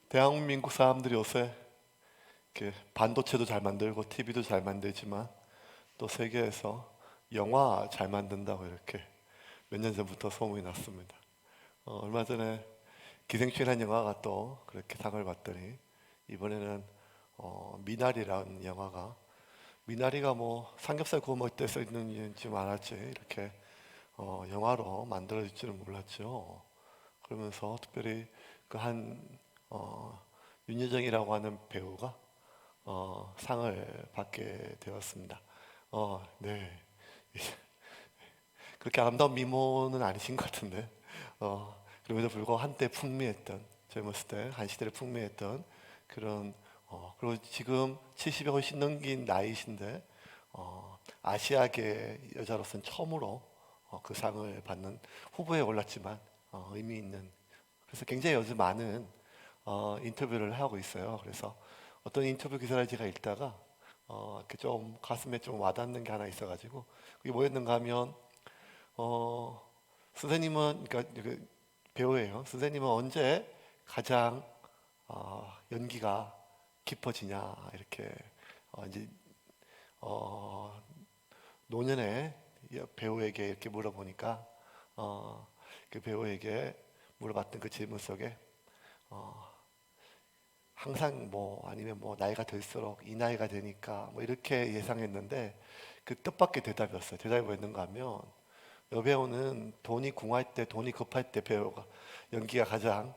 대한민국 사람들이 요새 이렇게 반도체도 잘 만들고 TV도 잘 만들지만 또 세계에서 영화 잘 만든다고 이렇게 몇 년 전부터 소문이 났습니다. 얼마 전에 기생충이라는 영화가 또 그렇게 상을 받더니 이번에는 미나리라는 영화가 미나리가 뭐 삼겹살 구워 먹을 때 쓰이는 줄 알았지 이렇게 영화로 만들어질 줄은 몰랐죠. 그러면서 특별히 그한 윤여정이라고 하는 배우가 상을 받게 되었습니다. 네. 그렇게 아름다운 미모는 아니신 것 같은데, 그럼에도 불구하고 한때 풍미했던, 젊었을 때 한 시대를 풍미했던 그런, 그리고 지금 70이 훨씬 넘긴 나이신데, 아시아계 여자로서는 처음으로 그 상을 받는 후보에 올랐지만, 의미 있는, 그래서 굉장히 요즘 많은 인터뷰를 하고 있어요. 그래서 어떤 인터뷰 기사를 제가 읽다가 이렇게 좀 가슴에 좀 와닿는 게 하나 있어가지고 그게 뭐였는가 하면 어, 선생님은 그러니까 그 배우예요. 선생님은 언제 가장 연기가 깊어지냐 이렇게 이제 어, 노년의 배우에게 이렇게 물어보니까 그 배우에게 물어봤던 그 질문 속에 항상 뭐 아니면 뭐 나이가 들수록 이 나이가 되니까 뭐 이렇게 예상했는데 그 뜻밖의 대답이었어요. 대답이 뭐였는가 하면 여배우는 돈이 궁할 때 돈이 급할 때 배우가 연기가 가장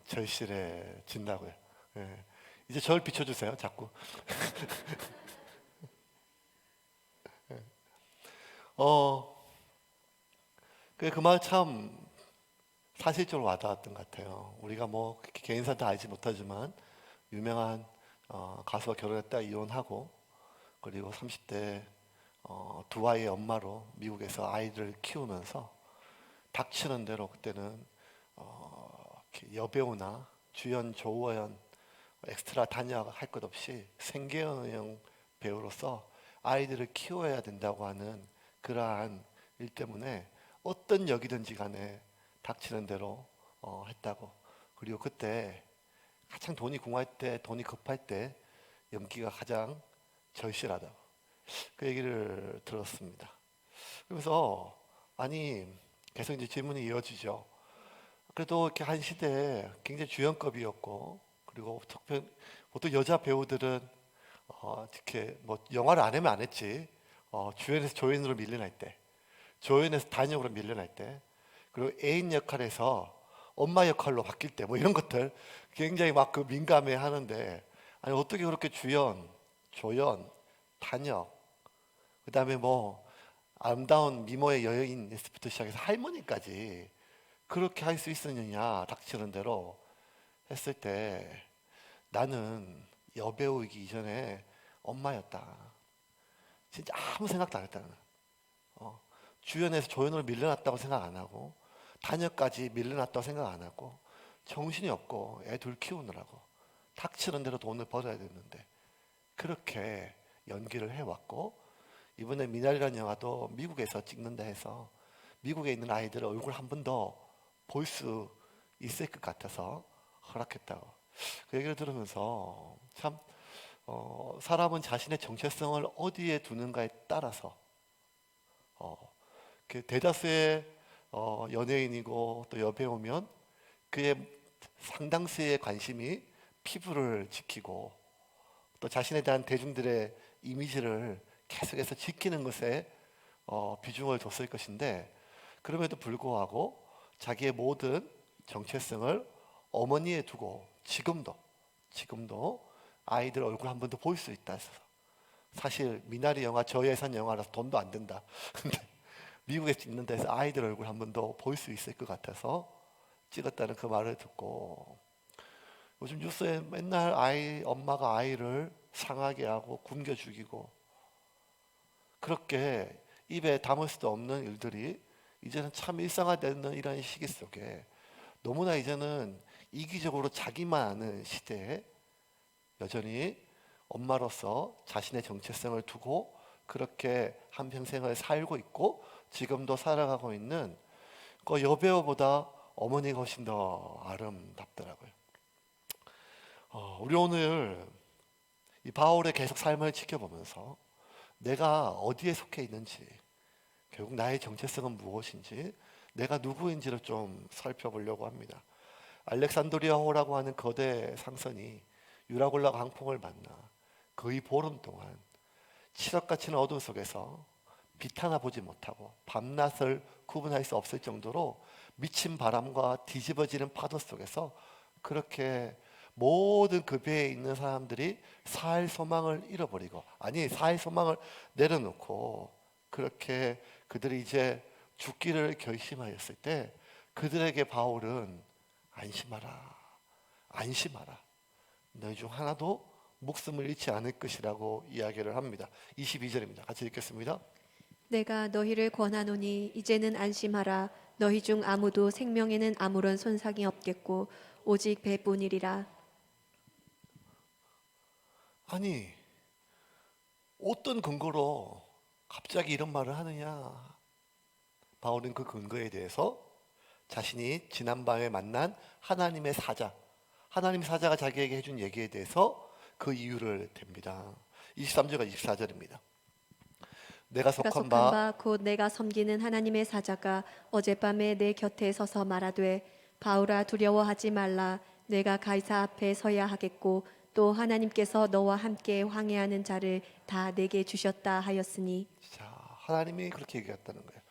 절실해진다고요. 예. 이제 저를 비춰주세요. 자꾸. 어, 그 말 참 사실적으로 와닿았던 것 같아요. 우리가 뭐 개인사 다 알지 못하지만 유명한 가수와 결혼했다 이혼하고 그리고 30대 두 아이의 엄마로 미국에서 아이를 키우면서 닥치는 대로 그때는 이렇게 여배우나 주연, 조연, 엑스트라 단역 할 것 없이 생계형 배우로서 아이들을 키워야 된다고 하는 그러한 일 때문에 어떤 역이든지 간에 닥치는 대로 했다고. 그리고 그때 가장 돈이 궁할 때, 돈이 급할 때 연기가 가장 절실하다고. 그 얘기를 들었습니다. 그래서 아니 계속 이제 질문이 이어지죠. 그래도 이렇게 한 시대에 굉장히 주연급이었고 그리고 보통 여자 배우들은 이렇게 뭐 영화를 안 하면 안 했지. 주연에서 조연으로 밀려날 때, 조연에서 단역으로 밀려날 때, 그리고 애인 역할에서 엄마 역할로 바뀔 때, 뭐 이런 것들 굉장히 막 그 민감해 하는데 아니 어떻게 그렇게 주연, 조연, 단역, 그다음에 뭐 아름다운 미모의 여인부터 시작해서 할머니까지 그렇게 할 수 있었느냐 닥치는 대로 했을 때 나는 여배우이기 이전에 엄마였다. 진짜 아무 생각도 안 했다. 나는. 주연에서 조연으로 밀려났다고 생각 안 하고 단역까지 밀려났다고 생각 안 하고 정신이 없고 애 둘 키우느라고 닥치는 대로 돈을 벌어야 됐는데 그렇게 연기를 해왔고 이번에 미나리라는 영화도 미국에서 찍는다 해서 미국에 있는 아이들 얼굴 한 번 더 볼 수 있을 것 같아서 허락했다고. 그 얘기를 들으면서 참 사람은 자신의 정체성을 어디에 두는가에 따라서 그 대다수의 연예인이고 또 여배우면 그의 상당수의 관심이 피부를 지키고 또 자신에 대한 대중들의 이미지를 계속해서 지키는 것에 비중을 뒀을 것인데 그럼에도 불구하고 자기의 모든 정체성을 어머니에 두고 지금도 아이들 얼굴 한 번 더 볼 수 있다 해서 사실 미나리 영화 저예산 영화라서 돈도 안 든다. 근데 미국에 찍는 데서 아이들 얼굴 한 번 더 볼 수 있을 것 같아서 찍었다는 그 말을 듣고 요즘 뉴스에 맨날 엄마가 아이를 상하게 하고 굶겨 죽이고 그렇게 입에 담을 수도 없는 일들이 이제는 참 일상화되는 이런 시기 속에 너무나 이제는 이기적으로 자기만 아는 시대에 여전히 엄마로서 자신의 정체성을 두고 그렇게 한평생을 살고 있고 지금도 살아가고 있는 그 여배우보다 어머니가 훨씬 더 아름답더라고요. 우리 오늘 이 바울의 계속 삶을 지켜보면서 내가 어디에 속해 있는지, 결국 나의 정체성은 무엇인지, 내가 누구인지를 좀 살펴보려고 합니다. 알렉산드리아호라고 하는 거대 상선이 유라굴라 강풍을 만나 거의 보름 동안 칠흑같은 어둠 속에서 빛 하나 보지 못하고 밤낮을 구분할 수 없을 정도로 미친 바람과 뒤집어지는 파도 속에서 그렇게 모든 그 배에 있는 사람들이 살 소망을 잃어버리고, 아니 살 소망을 내려놓고 그렇게 그들이 이제 죽기를 결심하였을 때 그들에게 바울은 안심하라, 안심하라, 너희 중 하나도 목숨을 잃지 않을 것이라고 이야기를 합니다. 22절입니다. 같이 읽겠습니다. 내가 너희를 권하노니 이제는 안심하라. 너희 중 아무도 생명에는 아무런 손상이 없겠고 오직 배뿐이리라. 아니, 어떤 근거로 갑자기 이런 말을 하느냐? 바울은 그 근거에 대해서 자신이 지난밤에 만난 하나님의 사자, 하나님의 사자가 자기에게 해준 얘기에 대해서 그 이유를 댑니다. 23절과 24절입니다. 내가 속한 바 곧 내가 섬기는 하나님의 사자가 어젯밤에 내 곁에 서서 말하되 바울아 두려워하지 말라. 내가 가이사 앞에 서야 하겠고 또 하나님께서 너와 함께 항해하는 자를 다 내게 주셨다 하였으니. 자, 하나님이 그렇게 얘기했다는 거예요.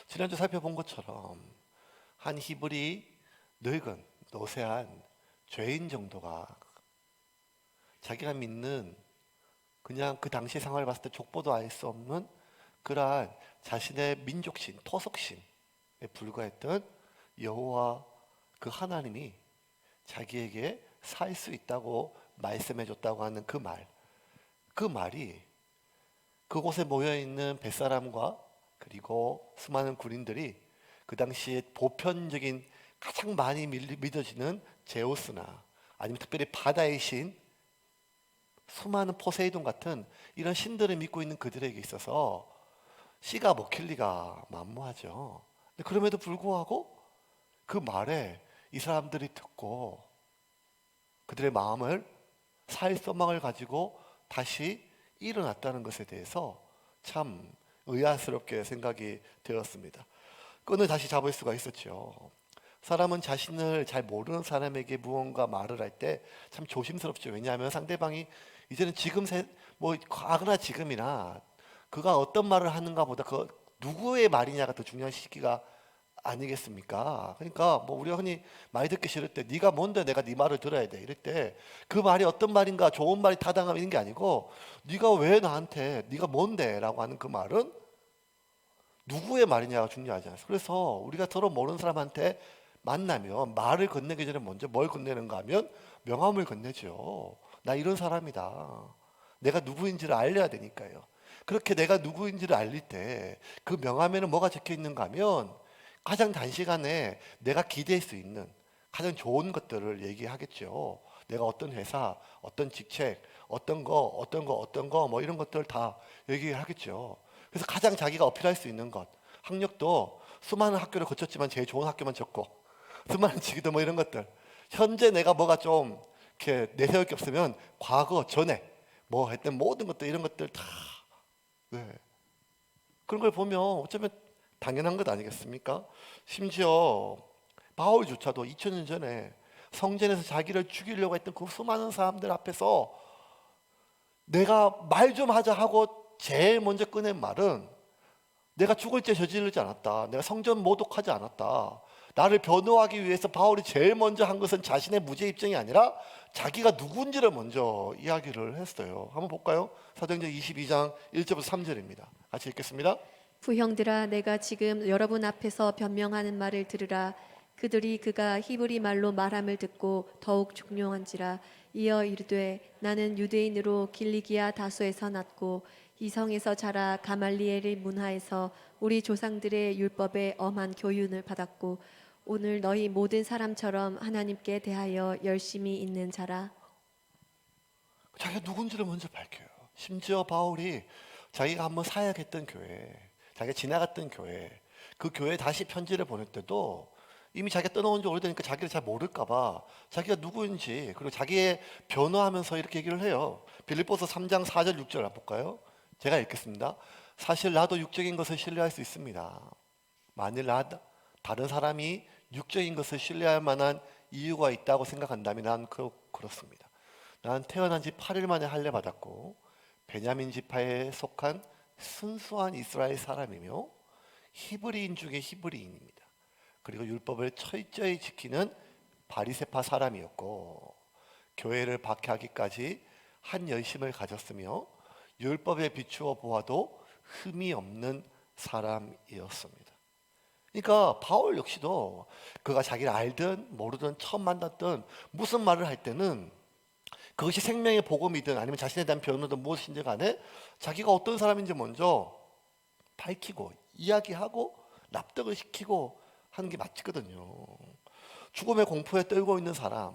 지난주 살펴본 것처럼 한 히브리 늙은 노쇠한 죄인 정도가 자기가 믿는, 그냥 그 당시 상황을 봤을 때 족보도 알 수 없는 그러한 자신의 민족신, 토속신에 불과했던 여호와 그 하나님이 자기에게 살 수 있다고 말씀해 줬다고 하는 그 말, 그 말이 그곳에 모여있는 뱃사람과 그리고 수많은 군인들이 그 당시에 보편적인 가장 많이 믿어지는 제우스나 아니면 특별히 바다의 신, 수많은 포세이돈 같은 이런 신들을 믿고 있는 그들에게 있어서 씨가 먹힐 리가 만무하죠. 그럼에도 불구하고 그 말에 이 사람들이 듣고 그들의 마음을 살 소망을 가지고 다시 일어났다는 것에 대해서 참 의아스럽게 생각이 되었습니다. 끈을 다시 잡을 수가 있었죠. 사람은 자신을 잘 모르는 사람에게 무언가 말을 할 때 참 조심스럽죠. 왜냐하면 상대방이 이제는 지금 뭐 과거나 지금이나 그가 어떤 말을 하는가 보다 그 누구의 말이냐가 더 중요한 시기가 아니겠습니까? 그러니까 뭐 우리가 흔히 말 듣기 싫을 때 네가 뭔데 내가 네 말을 들어야 돼 이럴 때 그 말이 어떤 말인가, 좋은 말이 타당하면 이런 게 아니고 네가 왜 나한테 네가 뭔데 라고 하는 그 말은 누구의 말이냐가 중요하지 않습니까? 그래서 우리가 서로 모르는 사람한테 만나면 말을 건네기 전에 먼저 뭘 건네는가 하면 명함을 건네죠. 나 이런 사람이다. 내가 누구인지를 알려야 되니까요. 그렇게 내가 누구인지를 알릴 때 그 명함에는 뭐가 적혀 있는가 하면 가장 단시간에 내가 기대할 수 있는 가장 좋은 것들을 얘기하겠죠. 내가 어떤 회사, 어떤 직책, 어떤 거 뭐 이런 것들 다 얘기하겠죠. 그래서 가장 자기가 어필할 수 있는 것, 학력도 수많은 학교를 거쳤지만 제일 좋은 학교만 적고 수많은 직위도 뭐 이런 것들, 현재 내가 뭐가 좀 이렇게 내세울 게 없으면 과거 전에 뭐 했던 모든 것들 이런 것들 다 네. 그런 걸 보면 어쩌면 당연한 것 아니겠습니까? 심지어 바울조차도 2000년 전에 성전에서 자기를 죽이려고 했던 그 수많은 사람들 앞에서 내가 말 좀 하자 하고 제일 먼저 꺼낸 말은 내가 죽을 죄 저지르지 않았다. 내가 성전 모독하지 않았다. 나를 변호하기 위해서 바울이 제일 먼저 한 것은 자신의 무죄 입증이 아니라 자기가 누군지를 먼저 이야기를 했어요. 한번 볼까요? 사도행전 22장 1절부터 3절입니다. 같이 읽겠습니다. 부형들아 내가 지금 여러분 앞에서 변명하는 말을 들으라. 그들이 그가 히브리 말로 말함을 듣고 더욱 종용한지라. 이어 이르되 나는 유대인으로 길리기아 다소에서 났고 이성에서 자라 가말리엘의 문하에서 우리 조상들의 율법에 엄한 교훈을 받았고 오늘 너희 모든 사람처럼 하나님께 대하여 열심히 있는 자라. 자기가 누군지를 먼저 밝혀요. 심지어 바울이 자기가 한번 사역했던 교회, 자기가 지나갔던 교회, 그 교회에 다시 편지를 보낼 때도 이미 자기가 떠나온 지 오래되니까 자기를 잘 모를까 봐 자기가 누구인지, 그리고 자기의 변호하면서 이렇게 얘기를 해요. 빌립보서 3장 4절 6절 볼까요? 제가 읽겠습니다. 사실 나도 육적인 것을 신뢰할 수 있습니다. 만일 다른 사람이 육적인 것을 신뢰할 만한 이유가 있다고 생각한다면 난 그렇습니다. 난 태어난 지 8일 만에 할례 받았고 베냐민 지파에 속한 순수한 이스라엘 사람이며 히브리인 중에 히브리인입니다. 그리고 율법을 철저히 지키는 바리새파 사람이었고 교회를 박해하기까지 한 열심을 가졌으며 율법에 비추어 보아도 흠이 없는 사람이었습니다. 그러니까 바울 역시도 그가 자기를 알든 모르든 처음 만났든 무슨 말을 할 때는 그것이 생명의 복음이든 아니면 자신에 대한 변호든 무엇인지 간에 자기가 어떤 사람인지 먼저 밝히고 이야기하고 납득을 시키고 하는 게 맞거든요. 죽음의 공포에 떨고 있는 사람,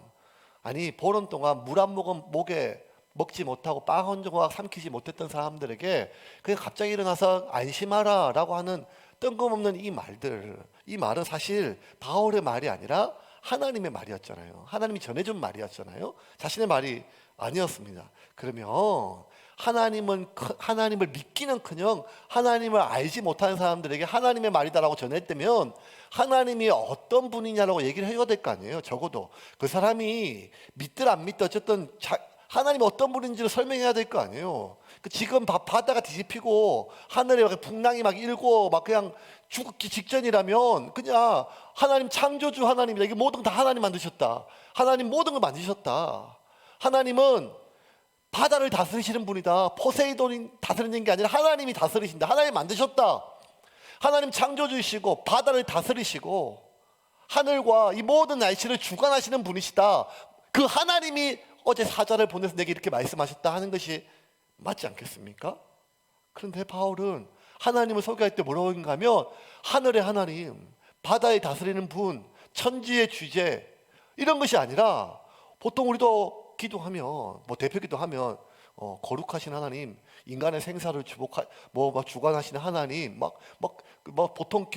아니 보름 동안 물 한 모금 목에 먹지 못하고 빵 한 조각 삼키지 못했던 사람들에게 그냥 갑자기 일어나서 안심하라 라고 하는 뜬금없는 이 말들, 이 말은 사실 바울의 말이 아니라 하나님의 말이었잖아요. 하나님이 전해준 말이었잖아요. 자신의 말이 아니었습니다. 그러면 하나님을 믿기는커녕 하나님을 알지 못하는 사람들에게 하나님의 말이다라고 전했다면 하나님이 어떤 분이냐라고 얘기를 해야 될 거 아니에요. 적어도 그 사람이 믿든 안 믿든 어쨌든 하나님이 어떤 분인지를 설명해야 될 거 아니에요. 지금 바다가 뒤집히고 하늘에 막 풍랑이 막 일고 막 그냥 죽기 직전이라면 그냥 하나님 창조주 하나님이다. 이게 모든 다 하나님 만드셨다. 하나님 모든 걸 만드셨다. 하나님은 바다를 다스리시는 분이다. 포세이돈이 다스리는 게 아니라 하나님이 다스리신다. 하나님 만드셨다. 하나님 창조주이시고 바다를 다스리시고 하늘과 이 모든 날씨를 주관하시는 분이시다. 그 하나님이 어제 사자를 보내서 내게 이렇게 말씀하셨다 하는 것이 맞지 않겠습니까? 그런데 바울은 하나님을 소개할 때 뭐라고 하는가 하면 하늘의 하나님, 바다에 다스리는 분, 천지의 주제 이런 것이 아니라 보통 우리도 기도하면 뭐 대표 기도하면 거룩하신 하나님, 인간의 생사를 주관하시는 하나님, 보통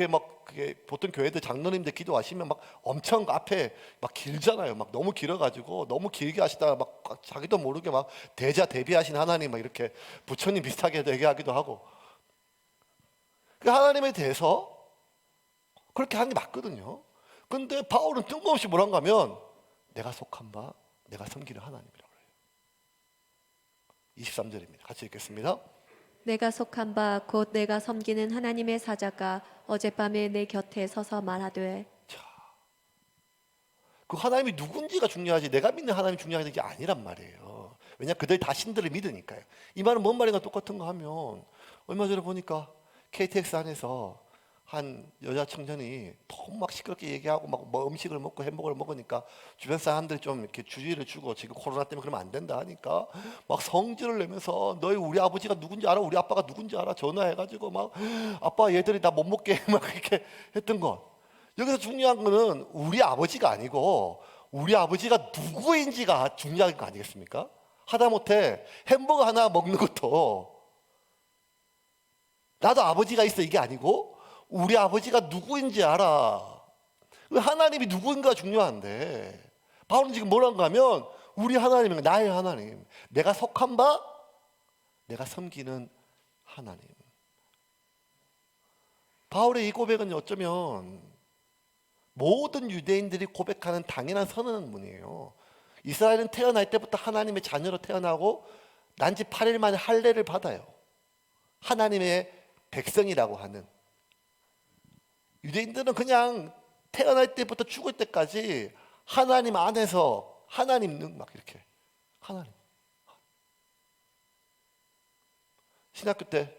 보통 교회들 장로님들 기도하시면 막 엄청 앞에 막 길잖아요. 막 너무 길어가지고 너무 길게 하시다가 막 자기도 모르게 막 대비하신 하나님 막 이렇게 부처님 비슷하게 얘기하기도 하고 그 하나님에 대해서 그렇게 하는 게 맞거든요. 근데 바울은 뜬금없이 뭐란가 하면 내가 속한 바, 내가 섬기는 하나님이라고 해요. 23절입니다. 같이 읽겠습니다. 내가 속한 바 곧 내가 섬기는 하나님의 사자가 어젯밤에 내 곁에 서서 말하되. 그 하나님이 누군지가 중요하지 내가 믿는 하나님이 중요한 게 아니란 말이에요. 왜냐 그들 다 신들을 믿으니까요. 이 말은 뭔 말인가 똑같은 거 하면 얼마 전에 보니까 KTX 안에서 한 여자 청년이 너무 막 시끄럽게 얘기하고 막 뭐 음식을 먹고 햄버거를 먹으니까 주변 사람들이 좀 이렇게 주의를 주고 지금 코로나 때문에 그러면 안 된다 하니까 막 성질을 내면서 너희 우리 아버지가 누군지 알아? 우리 아빠가 누군지 알아? 전화해가지고 막 아빠 얘들이 나 못 먹게 막 이렇게 했던 것. 여기서 중요한 거는 우리 아버지가 아니고 우리 아버지가 누구인지가 중요한 거 아니겠습니까? 하다못해 햄버거 하나 먹는 것도 나도 아버지가 있어 이게 아니고 우리 아버지가 누구인지 알아. 하나님이 누구인가 중요한데 바울은 지금 뭐란가 하면 우리 하나님은 나의 하나님, 내가 속한 바, 내가 섬기는 하나님. 바울의 이 고백은 어쩌면 모든 유대인들이 고백하는 당연한 선언문이에요. 이스라엘은 태어날 때부터 하나님의 자녀로 태어나고 난 지 8일 만에 할례를 받아요. 하나님의 백성이라고 하는. 유대인들은 그냥 태어날 때부터 죽을 때까지 하나님 안에서 하나님 막 이렇게 하나님. 신학교 때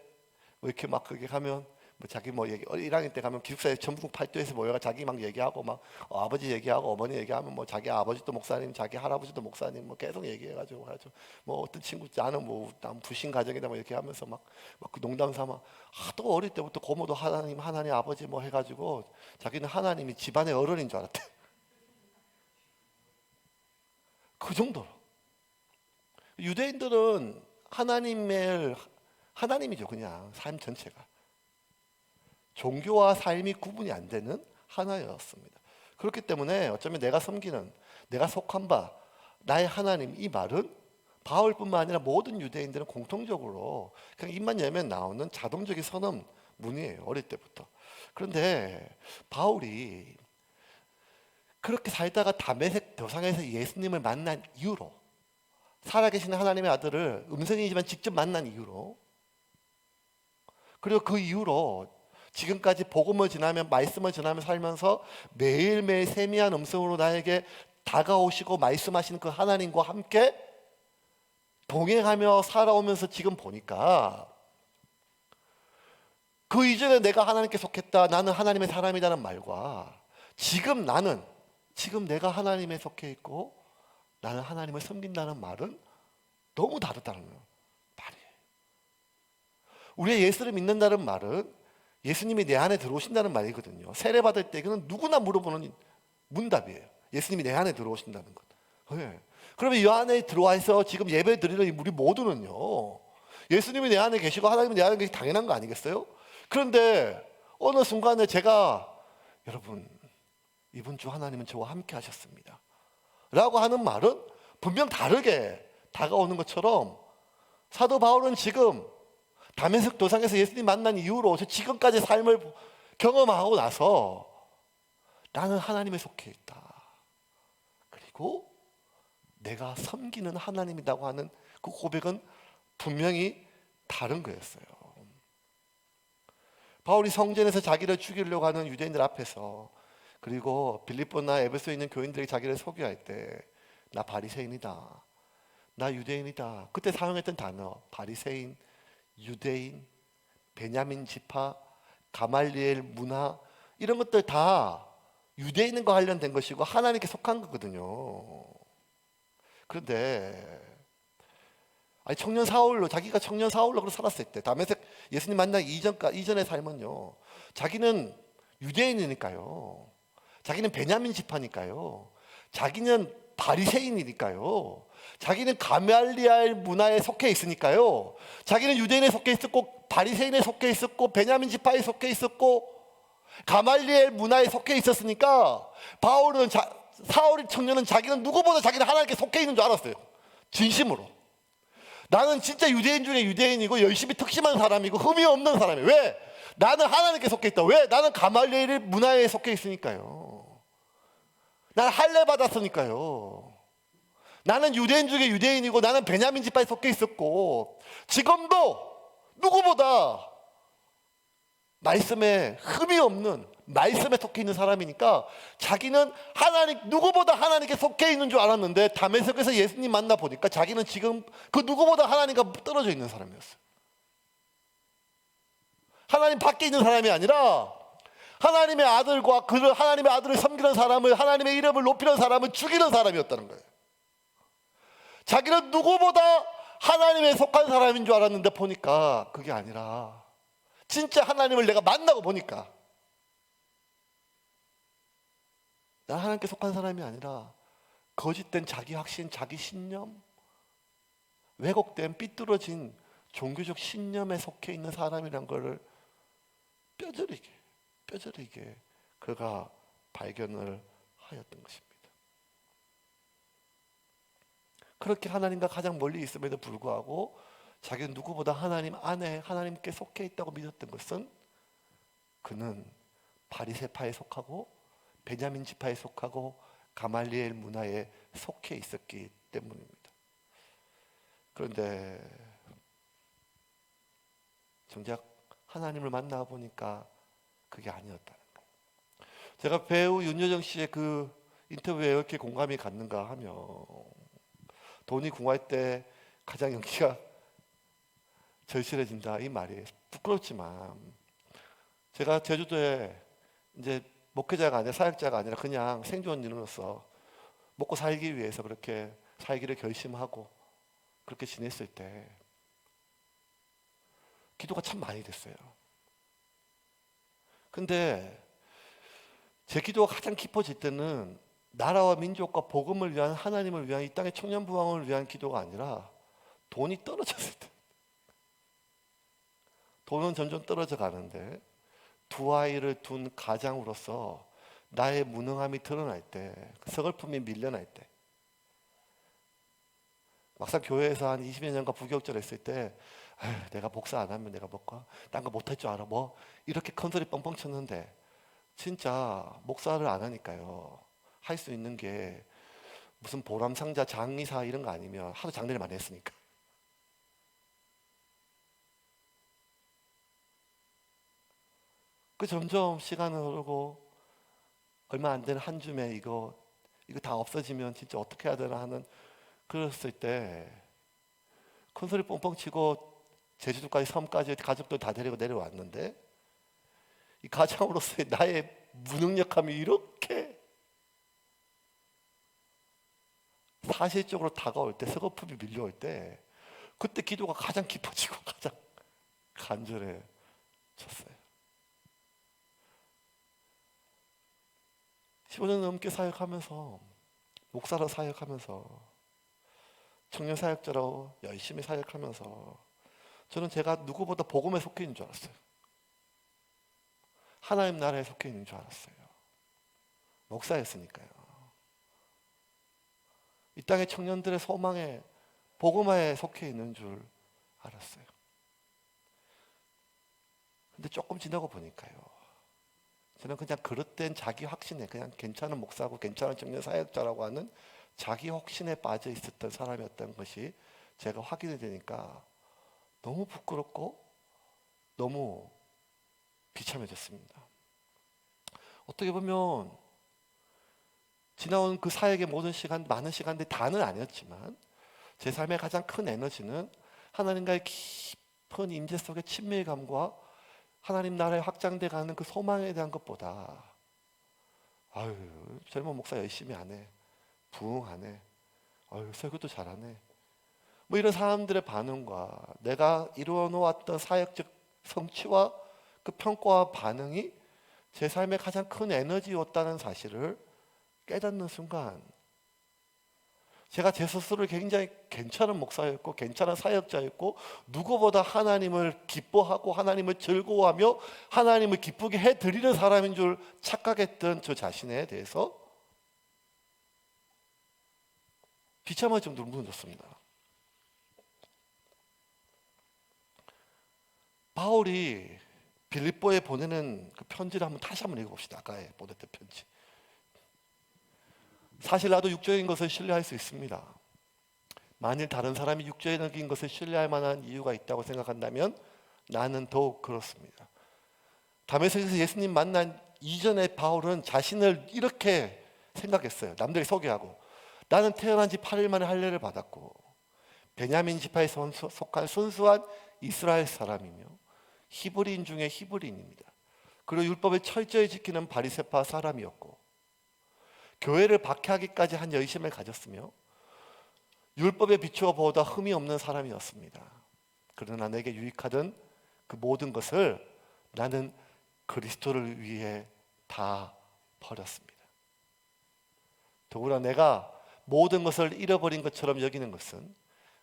뭐 이렇게 막 그렇게 가면 뭐 자기 뭐 얘기 1학년 때 가면 기숙사에 전국 팔도에서 모여가 자기 막 얘기하고 막 아버지 얘기하고 어머니 얘기하면 뭐 자기 아버지도 목사님, 자기 할아버지도 목사님 뭐 계속 얘기해가지고 뭐 어떤 친구 나는 뭐 난 불신 가정이다 뭐 이렇게 하면서 막 그 농담 삼아 하도 어릴 때부터 고모도 하나님 아버지 뭐 해가지고 자기는 하나님이 집안의 어른인 줄 알았대. 그 정도로 유대인들은 하나님이죠. 그냥 삶 전체가 종교와 삶이 구분이 안 되는 하나였습니다. 그렇기 때문에 어쩌면 내가 섬기는, 내가 속한 바, 나의 하나님, 이 말은 바울뿐만 아니라 모든 유대인들은 공통적으로 그냥 입만 열면 나오는 자동적인 선언문이에요. 어릴 때부터. 그런데 바울이 그렇게 살다가 다메섹 도상에서 예수님을 만난 이후로, 살아계신 하나님의 아들을 음성이지만 직접 만난 이후로, 그리고 그 이후로 지금까지 복음을 전하며 말씀을 전하며 살면서 매일매일 세미한 음성으로 나에게 다가오시고 말씀하시는 그 하나님과 함께 동행하며 살아오면서 지금 보니까, 그 이전에 내가 하나님께 속했다, 나는 하나님의 사람이라는 말과 지금 내가 하나님에 속해 있고 나는 하나님을 섬긴다는 말은 너무 다르다는 말이에요. 우리가 예수를 믿는다는 말은 예수님이 내 안에 들어오신다는 말이거든요. 세례받을 때 그는 누구나 물어보는 문답이에요. 예수님이 내 안에 들어오신다는 것. 네. 그러면 이 안에 들어와서 지금 예배 드리는 우리 모두는요, 예수님이 내 안에 계시고 하나님이 내 안에 계시고 당연한 거 아니겠어요? 그런데 어느 순간에 제가, 여러분 이번 주 하나님은 저와 함께 하셨습니다 라고 하는 말은 분명 다르게 다가오는 것처럼, 사도 바울은 지금 다메섹 도상에서 예수님 만난 이후로 지금까지 삶을 경험하고 나서 나는 하나님에 속해 있다, 그리고 내가 섬기는 하나님이라고 하는 그 고백은 분명히 다른 거였어요. 바울이 성전에서 자기를 죽이려고 하는 유대인들 앞에서, 그리고 빌립보나 에베소에 있는 교인들에게 자기를 소개할 때, 나 바리새인이다, 나 유대인이다, 그때 사용했던 단어 바리새인, 유대인, 베냐민 지파, 가말리엘 문화, 이런 것들 다 유대인과 관련된 것이고 하나님께 속한 거거든요. 그런데 청년 사울로, 자기가 청년 사울로 살았을 때, 다메섹 예수님 만나기 이전의 삶은요, 자기는 유대인이니까요, 자기는 베냐민 지파니까요, 자기는 바리새인이니까요, 자기는 가말리엘 문화에 속해 있으니까요, 자기는 유대인에 속해 있었고 바리새인에 속해 있었고 베냐민 지파에 속해 있었고 가말리엘 문화에 속해 있었으니까, 사울이 청년은 자기는 누구보다 자기는 하나님께 속해 있는 줄 알았어요. 진심으로. 나는 진짜 유대인 중에 유대인이고 열심히 특심한 사람이고 흠이 없는 사람이에요. 왜? 나는 하나님께 속해 있다. 왜? 나는 가말리엘 문화에 속해 있으니까요. 나는 할례 받았으니까요. 나는 유대인 중에 유대인이고 나는 베냐민 지파에 속해 있었고, 지금도 누구보다 말씀에 흠이 없는, 말씀에 속해 있는 사람이니까 자기는 누구보다 하나님께 속해 있는 줄 알았는데, 다메섹에서 예수님 만나 보니까 자기는 지금 그 누구보다 하나님과 떨어져 있는 사람이었어요. 하나님 밖에 있는 사람이 아니라 하나님의 아들과 하나님의 아들을 섬기는 사람을, 하나님의 이름을 높이는 사람을 죽이는 사람이었다는 거예요. 자기는 누구보다 하나님에 속한 사람인 줄 알았는데 보니까 그게 아니라, 진짜 하나님을 내가 만나고 보니까 난 하나님께 속한 사람이 아니라 거짓된 자기 확신, 자기 신념, 왜곡된 삐뚤어진 종교적 신념에 속해 있는 사람이란 것을 뼈저리게 그가 발견을 하였던 것입니다. 그렇게 하나님과 가장 멀리 있음에도 불구하고 자기는 누구보다 하나님 안에, 하나님께 속해 있다고 믿었던 것은, 그는 바리새파에 속하고 베냐민 지파에 속하고 가말리엘 문화에 속해 있었기 때문입니다. 그런데 정작 하나님을 만나 보니까 그게 아니었다는 거예요. 제가 배우 윤여정 씨의 그 인터뷰에 이렇게 공감이 갔는가 하며, 돈이 궁할 때 가장 연기가 절실해진다, 이 말이 부끄럽지만, 제가 제주도에 이제 목회자가 아니라 사역자가 아니라 그냥 생존인으로서 먹고 살기 위해서 그렇게 살기를 결심하고 그렇게 지냈을 때 기도가 참 많이 됐어요. 근데 제 기도가 가장 깊어질 때는 나라와 민족과 복음을 위한, 하나님을 위한, 이 땅의 청년 부흥을 위한 기도가 아니라 돈이 떨어졌을 때, 돈은 점점 떨어져 가는데 두 아이를 둔 가장으로서 나의 무능함이 드러날 때, 그 서글픔이 밀려날 때, 막상 교회에서 한 20여 년간 부교육절 했을 때 아휴, 내가 목사 안 하면 내가 뭐가 딴 거 못할 줄 알아 뭐 이렇게 큰 소리 뻥뻥 쳤는데 진짜 목사를 안 하니까요. 할 수 있는 게 무슨 보람상자 장의사 이런 거 아니면 하도 장례를 많이 했으니까. 그 점점 시간을 흐르고 얼마 안 되는 한 줌에 이거 다 없어지면 진짜 어떻게 해야 되나 하는 그랬을 때 큰 소리 뻥뻥 치고 제주도까지 섬까지 가족들 다 데리고 내려왔는데 이 가장으로서의 나의 무능력함이 이렇게 사실적으로 다가올 때, 서글픔이 밀려올 때 그때 기도가 가장 깊어지고 가장 간절해졌어요. 15년 넘게 사역하면서, 목사로 사역하면서, 청년 사역자로 열심히 사역하면서 저는 제가 누구보다 복음에 속해 있는 줄 알았어요. 하나님 나라에 속해 있는 줄 알았어요. 목사였으니까요. 이 땅의 청년들의 소망에, 복음화에 속해 있는 줄 알았어요. 근데 조금 지나고 보니까요, 저는 그냥 그릇된 자기 확신에 그냥 괜찮은 목사고 괜찮은 청년 사역자라고 하는 자기 확신에 빠져 있었던 사람이었던 것이 제가 확인이 되니까 너무 부끄럽고 너무 비참해졌습니다. 어떻게 보면 지나온 그 사역의 모든 시간, 많은 시간들이 다는 아니었지만 제 삶의 가장 큰 에너지는 하나님과의 깊은 임재 속의 친밀감과 하나님 나라에 확장돼 가는 그 소망에 대한 것보다 아유, 젊은 목사 열심히 하네, 부흥하네, 아유, 설교도 잘하네, 뭐 이런 사람들의 반응과 내가 이루어 놓았던 사역적 성취와 그 평가와 반응이 제 삶의 가장 큰 에너지였다는 사실을 깨닫는 순간 제가 제 스스로를 굉장히 괜찮은 목사였고 괜찮은 사역자였고 누구보다 하나님을 기뻐하고 하나님을 즐거워하며 하나님을 기쁘게 해드리는 사람인 줄 착각했던 저 자신에 대해서 비참할 정도로 무너졌습니다. 바울이 빌립보에 보내는 그 편지를 다시 한번 읽어봅시다. 아까 보냈던 편지. 사실 나도 육적인 것을 신뢰할 수 있습니다. 만일 다른 사람이 육적인 것을 신뢰할 만한 이유가 있다고 생각한다면 나는 더욱 그렇습니다. 다메섹에서 예수님 만난 이전에 바울은 자신을 이렇게 생각했어요. 남들이 소개하고 나는 태어난 지 8일 만에 할례를 받았고 베냐민 지파에 속한 순수한 이스라엘 사람이며 히브리인 중에 히브리인입니다. 그리고 율법을 철저히 지키는 바리새파 사람이었고 교회를 박해하기까지 한 열심을 가졌으며 율법에 비추어 보다 흠이 없는 사람이었습니다. 그러나 내게 유익하던 그 모든 것을 나는 그리스도를 위해 다 버렸습니다. 더구나 내가 모든 것을 잃어버린 것처럼 여기는 것은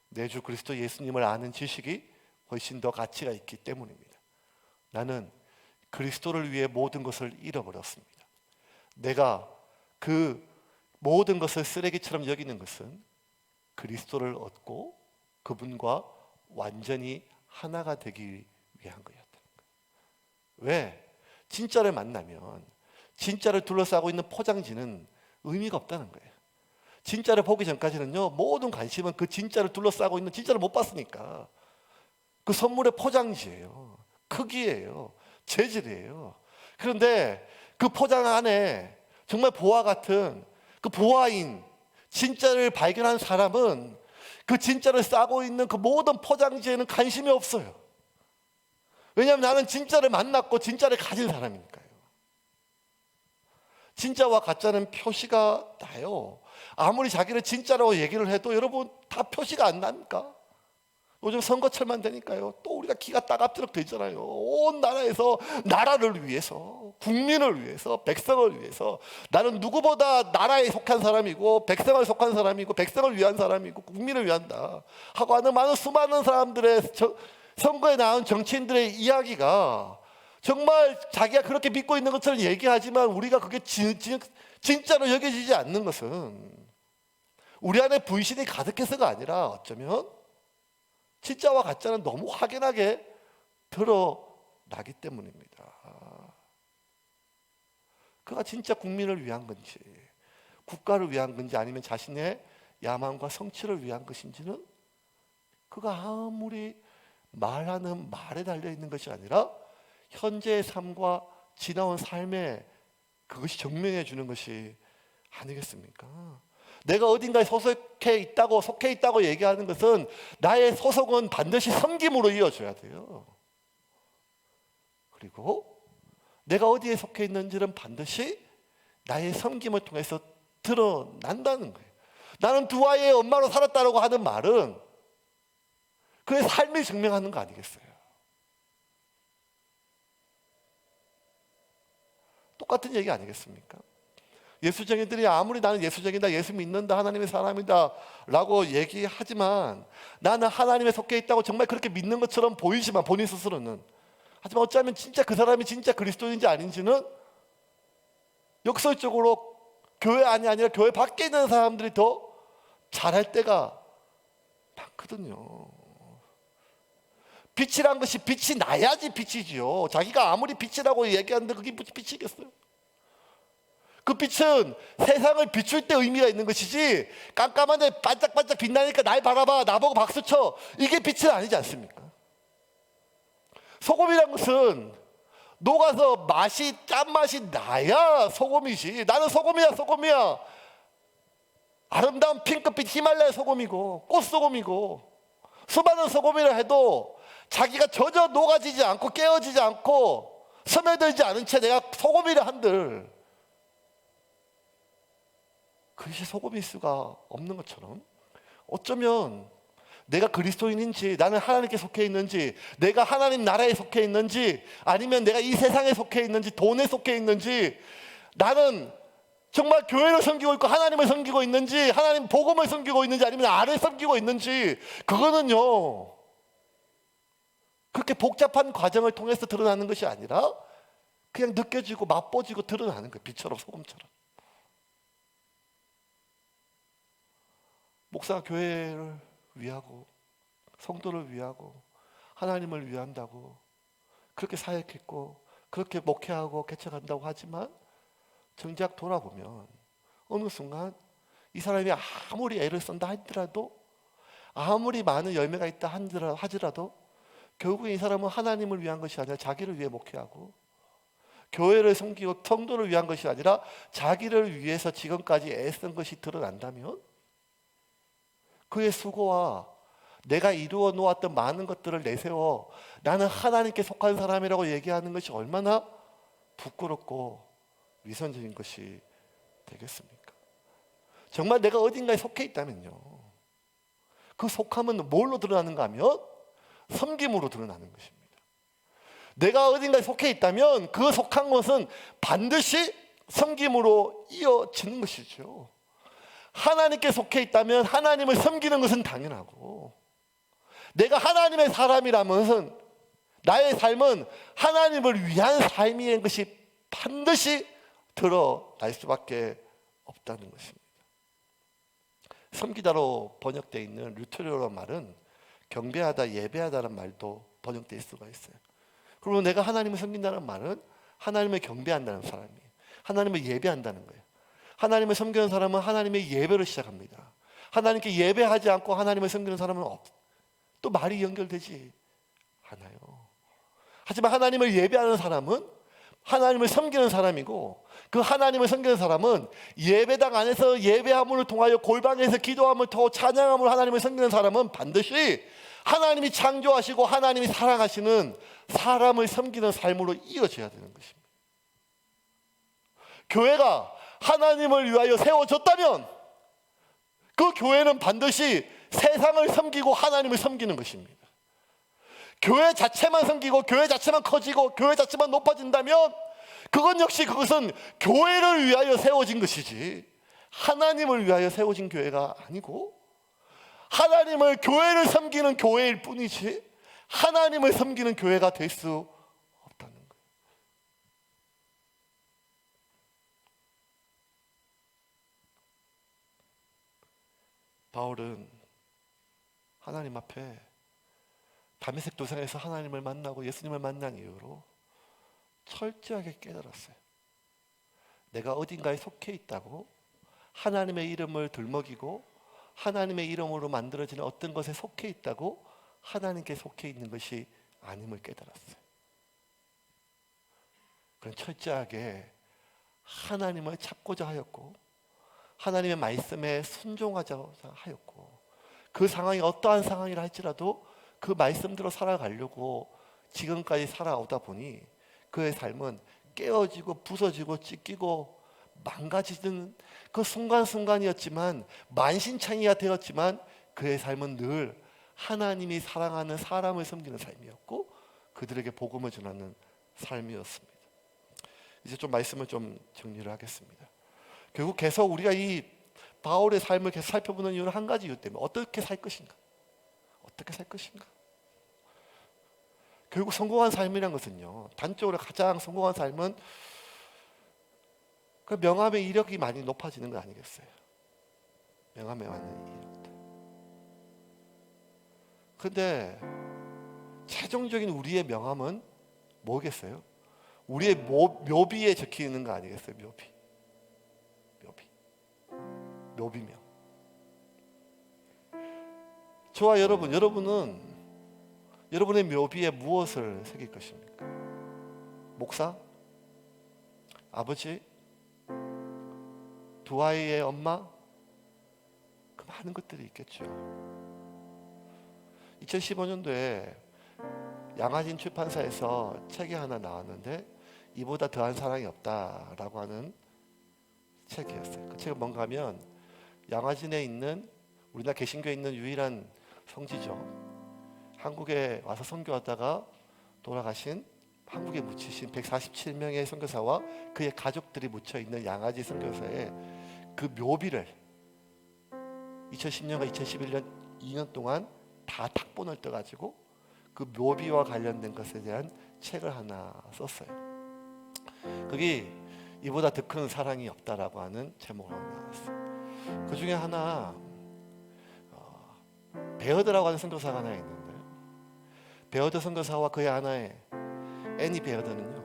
내 주 그리스도 예수님을 아는 지식이 훨씬 더 가치가 있기 때문입니다. 나는 그리스도를 위해 모든 것을 잃어버렸습니다. 내가 그 모든 것을 쓰레기처럼 여기는 것은 그리스도를 얻고 그분과 완전히 하나가 되기 위한 거였다는 거예요. 왜? 진짜를 만나면 진짜를 둘러싸고 있는 포장지는 의미가 없다는 거예요. 진짜를 보기 전까지는요, 모든 관심은 그 진짜를 둘러싸고 있는 진짜를 못 봤으니까 그 선물의 포장지예요. 크기예요. 재질이에요. 그런데 그 포장 안에 정말 보화 같은 그 보화인 진짜를 발견한 사람은 그 진짜를 싸고 있는 그 모든 포장지에는 관심이 없어요. 왜냐하면 나는 진짜를 만났고 진짜를 가진 사람이니까요. 진짜와 가짜는 표시가 나요. 아무리 자기를 진짜라고 얘기를 해도 여러분 다 표시가 안 납니까? 요즘 선거철만 되니까요, 또 우리가 기가 따갑도록 되잖아요. 온 나라에서 나라를 위해서, 국민을 위해서, 백성을 위해서 나는 누구보다 나라에 속한 사람이고 백성을 속한 사람이고 백성을 위한 사람이고 국민을 위한다 하고 하는 많은 수많은 사람들의 선거에 나온 정치인들의 이야기가 정말 자기가 그렇게 믿고 있는 것처럼 얘기하지만 우리가 그게 진짜로 여겨지지 않는 것은 우리 안에 불신이 가득해서가 아니라 어쩌면 진짜와 가짜는 너무 확연하게 드러나기 때문입니다. 그가 진짜 국민을 위한 건지 국가를 위한 건지 아니면 자신의 야망과 성취를 위한 것인지는 그가 아무리 말하는 말에 달려있는 것이 아니라 현재의 삶과 지나온 삶에 그것이 증명해 주는 것이 아니겠습니까? 내가 어딘가에 속해 있다고 얘기하는 것은 나의 소속은 반드시 섬김으로 이어져야 돼요. 그리고 내가 어디에 속해 있는지는 반드시 나의 섬김을 통해서 드러난다는 거예요. 나는 두 아이의 엄마로 살았다고 하는 말은 그의 삶을 증명하는 거 아니겠어요? 똑같은 얘기 아니겠습니까? 예수쟁이들이 아무리 나는 예수쟁이다, 예수 믿는다, 하나님의 사람이다 라고 얘기하지만 나는 하나님에 속해 있다고 정말 그렇게 믿는 것처럼 보이지만 본인 스스로는, 하지만 어쩌면 진짜 그 사람이 진짜 그리스도인지 아닌지는 역설적으로 교회 안이 아니라 교회 밖에 있는 사람들이 더 잘할 때가 많거든요. 빛이란 것이 빛이 나야지 빛이지요. 자기가 아무리 빛이라고 얘기하는데 그게 빛이겠어요? 그 빛은 세상을 비출 때 의미가 있는 것이지 깜깜한데 반짝반짝 빛나니까 날 바라봐, 나보고 박수쳐, 이게 빛은 아니지 않습니까? 소금이란 것은 녹아서 짠맛이 나야 소금이지. 나는 소금이야. 아름다운 핑크빛 히말라야 소금이고 꽃소금이고 수많은 소금이라 해도 자기가 전혀 녹아지지 않고 깨어지지 않고 스며들지 않은 채 내가 소금이라 한들 그것이 소금일 수가 없는 것처럼 어쩌면 내가 그리스도인인지, 나는 하나님께 속해 있는지, 내가 하나님 나라에 속해 있는지, 아니면 내가 이 세상에 속해 있는지, 돈에 속해 있는지, 나는 정말 교회를 섬기고 있고 하나님을 섬기고 있는지, 하나님 복음을 섬기고 있는지, 아니면 나를 섬기고 있는지, 그거는요 그렇게 복잡한 과정을 통해서 드러나는 것이 아니라 그냥 느껴지고 맛보지고 드러나는 거예요. 빛처럼 소금처럼. 목사가 교회를 위하고 성도를 위하고 하나님을 위한다고 그렇게 사역했고 그렇게 목회하고 개척한다고 하지만 정작 돌아보면 어느 순간 이 사람이 아무리 애를 쓴다 하더라도, 아무리 많은 열매가 있다 하더라도 결국엔 이 사람은 하나님을 위한 것이 아니라 자기를 위해 목회하고 교회를 섬기고 성도를 위한 것이 아니라 자기를 위해서 지금까지 애쓴 것이 드러난다면 그의 수고와 내가 이루어 놓았던 많은 것들을 내세워 나는 하나님께 속한 사람이라고 얘기하는 것이 얼마나 부끄럽고 위선적인 것이 되겠습니까? 정말 내가 어딘가에 속해 있다면요, 그 속함은 뭘로 드러나는가 하면 섬김으로 드러나는 것입니다. 내가 어딘가에 속해 있다면 그 속한 것은 반드시 섬김으로 이어지는 것이죠. 하나님께 속해 있다면 하나님을 섬기는 것은 당연하고, 내가 하나님의 사람이라면 나의 삶은 하나님을 위한 삶인 것이 반드시 드러날 수밖에 없다는 것입니다. 섬기다로 번역되어 있는 루테르어 말은 경배하다, 예배하다는 말도 번역될 수가 있어요. 그러면 내가 하나님을 섬긴다는 말은 하나님을 경배한다는 사람이에요. 하나님을 예배한다는 거예요. 하나님을 섬기는 사람은 하나님의 예배를 시작합니다. 하나님께 예배하지 않고 하나님을 섬기는 사람은 또 말이 연결되지 않아요. 하지만 하나님을 예배하는 사람은 하나님을 섬기는 사람이고, 그 하나님을 섬기는 사람은 예배당 안에서 예배함을 통하여 골방에서 기도함을 통하여 찬양함으로 하나님을 섬기는 사람은 반드시 하나님이 창조하시고 하나님이 사랑하시는 사람을 섬기는 삶으로 이어져야 되는 것입니다. 교회가 하나님을 위하여 세워졌다면 그 교회는 반드시 세상을 섬기고 하나님을 섬기는 것입니다. 교회 자체만 섬기고 교회 자체만 커지고 교회 자체만 높아진다면 그것은 교회를 위하여 세워진 것이지 하나님을 위하여 세워진 교회가 아니고, 하나님을 교회를 섬기는 교회일 뿐이지 하나님을 섬기는 교회가 될 수 없다는 거예요. 바울은 하나님 앞에 다메섹 도상에서 하나님을 만나고 예수님을 만난 이후로 철저하게 깨달았어요. 내가 어딘가에 속해 있다고, 하나님의 이름을 들먹이고 하나님의 이름으로 만들어지는 어떤 것에 속해 있다고 하나님께 속해 있는 것이 아님을 깨달았어요. 그런 철저하게 하나님을 찾고자 하였고 하나님의 말씀에 순종하자 하였고, 그 상황이 어떠한 상황이라 할지라도 그 말씀대로 살아가려고 지금까지 살아오다 보니 그의 삶은 깨어지고 부서지고 찢기고 망가지는 그 순간순간이었지만, 만신창이가 되었지만 그의 삶은 늘 하나님이 사랑하는 사람을 섬기는 삶이었고 그들에게 복음을 전하는 삶이었습니다. 이제 좀 말씀을 좀 정리를 하겠습니다. 결국 계속 우리가 이 바울의 삶을 계속 살펴보는 이유는 한 가지 이유 때문에, 어떻게 살 것인가, 어떻게 살 것인가. 결국 성공한 삶이란 것은요, 단적으로 가장 성공한 삶은 그 명함의 이력이 많이 높아지는 거 아니겠어요? 명함에 맞는 이력들. 근데 최종적인 우리의 명함은 뭐겠어요? 우리의 묘비에 적혀 있는 거 아니겠어요? 묘비명. 저와 여러분은 여러분의 묘비에 무엇을 새길 것입니까? 목사? 아버지? 두 아이의 엄마? 그 많은 것들이 있겠죠. 2015년도에 양화진 출판사에서 책이 하나 나왔는데, 이보다 더한 사랑이 없다라고 하는 책이었어요. 그 책은 뭔가 하면, 양화진에 있는, 우리나라 개신교에 있는 유일한 성지죠. 한국에 와서 선교하다가 돌아가신, 한국에 묻히신 147명의 선교사와 그의 가족들이 묻혀있는 양화진 선교사의 그 묘비를 2010년과 2011년 2년 동안 다 탁본을 떠가지고 그 묘비와 관련된 것에 대한 책을 하나 썼어요. 거기 이보다 더 큰 사랑이 없다라고 하는 제목으로 나왔어요. 그 중에 하나 베어드라고 하는 선교사가 하나 있는데, 베어드 선교사와 그의 아내의 애니 베어드는요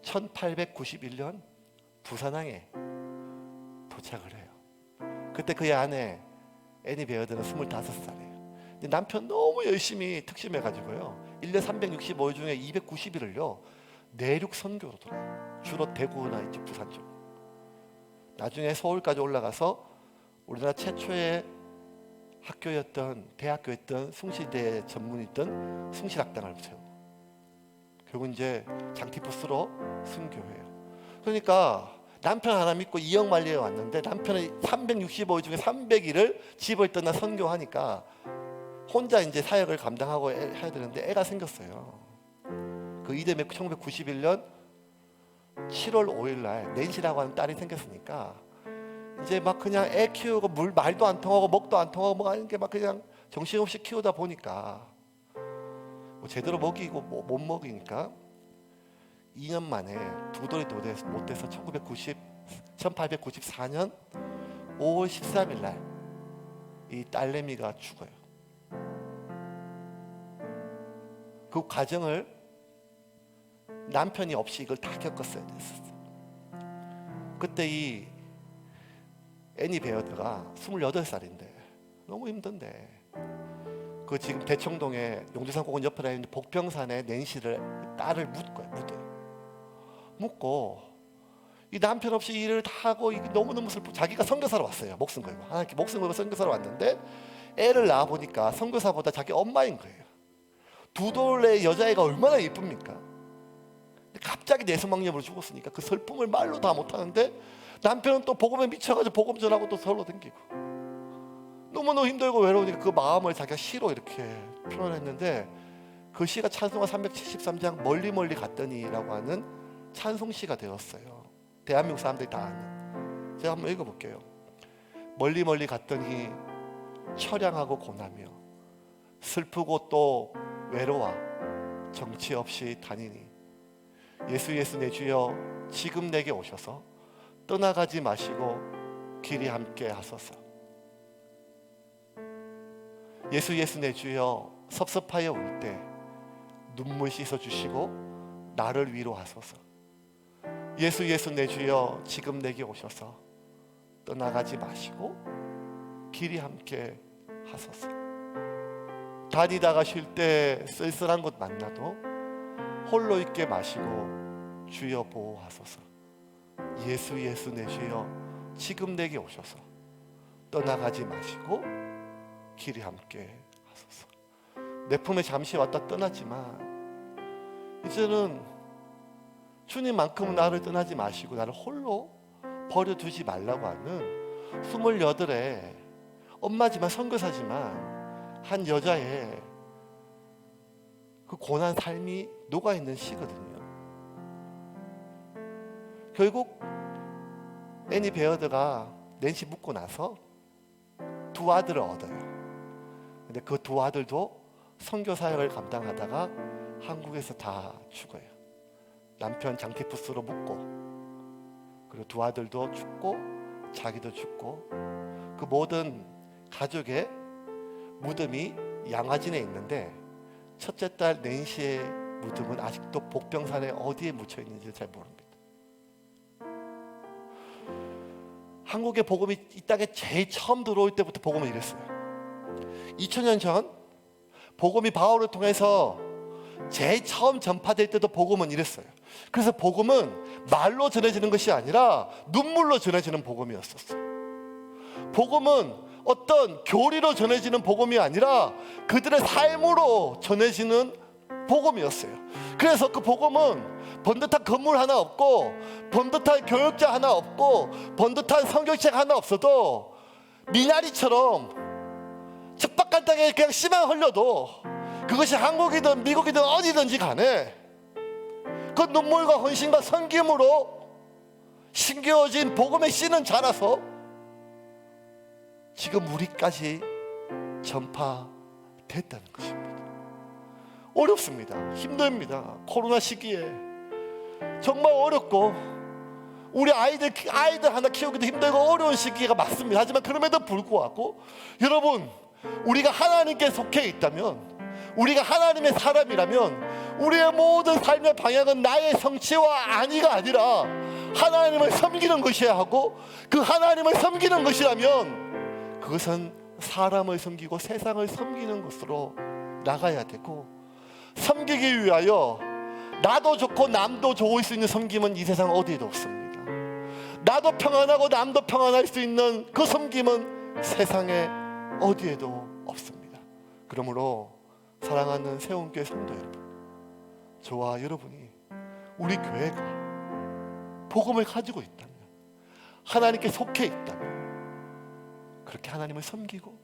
1891년 부산항에 도착을 해요. 그때 그의 아내 애니 베어드는 25살이에요. 근데 남편 너무 열심히 특심해가지고요 1년 365일 중에 290일을요 내륙 선교로 돌아요. 주로 대구나 이쪽 부산 쪽. 나중에 서울까지 올라가서 우리나라 최초의 학교였던, 대학교였던 숭실대 전문이었던 숭실학당을 세우고, 결국 이제 장티푸스로 순교해요. 그러니까 남편 하나 믿고 2억 만리에 왔는데, 남편은 365일 중에 300일을 집을 떠나 선교하니까 혼자 이제 사역을 감당하고 해야 되는데 애가 생겼어요. 그 이듬해 1991년 7월 5일 날 낸시라고 하는 딸이 생겼으니까 이제 막 그냥 애 키우고 말도 안 통하고 먹도 안 통하고 뭐 하는 게 막 그냥 정신없이 키우다 보니까 뭐 제대로 먹이고 뭐 못 먹이니까 2년 만에 두 돌이 못 돼서 1894년 5월 13일 날 이 딸내미가 죽어요. 그 과정을 남편이 없이 이걸 다 겪었어야 됐었어요. 그때 이 애니 베어드가 28살인데 너무 힘든데, 그 지금 대청동에 용두산 공원 옆에 있는 복평산에 낸시를 딸을 묻고 이 남편 없이 일을 다 하고 너무너무 슬프고, 자기가 선교사로 왔어요. 목숨 걸고 하나님께 목숨 걸고 선교사로 왔는데 애를 낳아 보니까 선교사보다 자기 엄마인 거예요. 두 돌의 여자애가 얼마나 예쁩니까? 갑자기 내수막염으로 죽었으니까 그 슬픔을 말로 다 못하는데, 남편은 또 복음에 미쳐가지고 복음 전하고 또 서로 댕기고 너무너무 힘들고 외로우니까 그 마음을 자기가 시로 이렇게 표현했는데, 그 시가 찬송가 373장 멀리 멀리 갔더니라고 하는 찬송시가 되었어요. 대한민국 사람들이 다 아는. 제가 한번 읽어볼게요. 멀리 멀리 갔더니 처량하고 고나며 슬프고 또 외로워 정치 없이 다니니, 예수 예수 내 주여 지금 내게 오셔서 떠나가지 마시고 길이 함께 하소서. 예수 예수 내 주여 섭섭하여 울 때 눈물 씻어주시고 나를 위로하소서. 예수 예수 내 주여 지금 내게 오셔서 떠나가지 마시고 길이 함께 하소서. 다니다가 쉴 때 쓸쓸한 곳 만나도 홀로 있게 마시고 주여 보호하소서. 예수 예수 내 주여 지금 내게 오셔서 떠나가지 마시고 길이 함께 하소서. 내 품에 잠시 왔다 떠났지만 이제는 주님만큼 나를 떠나지 마시고 나를 홀로 버려두지 말라고 하는 28의 엄마지만 선교사지만 한 여자의 그 고난 삶이 녹아있는 시거든요. 결국 애니 베어드가 낸시 묻고 나서 두 아들을 얻어요. 근데 그 두 아들도 선교 사역을 감당하다가 한국에서 다 죽어요. 남편 장티푸스로 묻고, 그리고 두 아들도 죽고 자기도 죽고, 그 모든 가족의 무덤이 양화진에 있는데 첫째 딸 낸시의 무덤은 아직도 복병산에 어디에 묻혀 있는지 잘 모릅니다. 한국의 복음이 이 땅에 제일 처음 들어올 때부터 복음은 이랬어요. 2000년 전 복음이 바울을 통해서 제일 처음 전파될 때도 복음은 이랬어요. 그래서 복음은 말로 전해지는 것이 아니라 눈물로 전해지는 복음이었었어요. 복음은 어떤 교리로 전해지는 복음이 아니라 그들의 삶으로 전해지는 복음이었어요. 그래서 그 복음은 번듯한 건물 하나 없고 번듯한 교육자 하나 없고 번듯한 성경책 하나 없어도 미나리처럼 척박한 땅에 그냥 씨만 흘려도 그것이 한국이든 미국이든 어디든지 간에 그 눈물과 헌신과 섬김으로 심겨진 복음의 씨는 자라서 지금 우리까지 전파됐다는 것입니다. 어렵습니다. 힘듭니다. 코로나 시기에 정말 어렵고 우리 아이들 하나 키우기도 힘들고 어려운 시기가 맞습니다. 하지만 그럼에도 불구하고 여러분, 우리가 하나님께 속해 있다면, 우리가 하나님의 사람이라면 우리의 모든 삶의 방향은 나의 성취와 안위가 아니라 하나님을 섬기는 것이어야 하고, 그 하나님을 섬기는 것이라면 그것은 사람을 섬기고 세상을 섬기는 것으로 나가야 되고, 섬기기 위하여 나도 좋고 남도 좋을 수 있는 섬김은 이 세상 어디에도 없습니다. 나도 평안하고 남도 평안할 수 있는 그 섬김은 세상에 어디에도 없습니다. 그러므로 사랑하는 세운교회 성도 여러분, 저와 여러분이 우리 교회가 복음을 가지고 있다면, 하나님께 속해 있다면 그렇게 하나님을 섬기고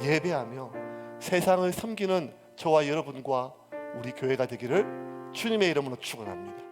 예배하며 세상을 섬기는 저와 여러분과 우리 교회가 되기를 주님의 이름으로 축원합니다.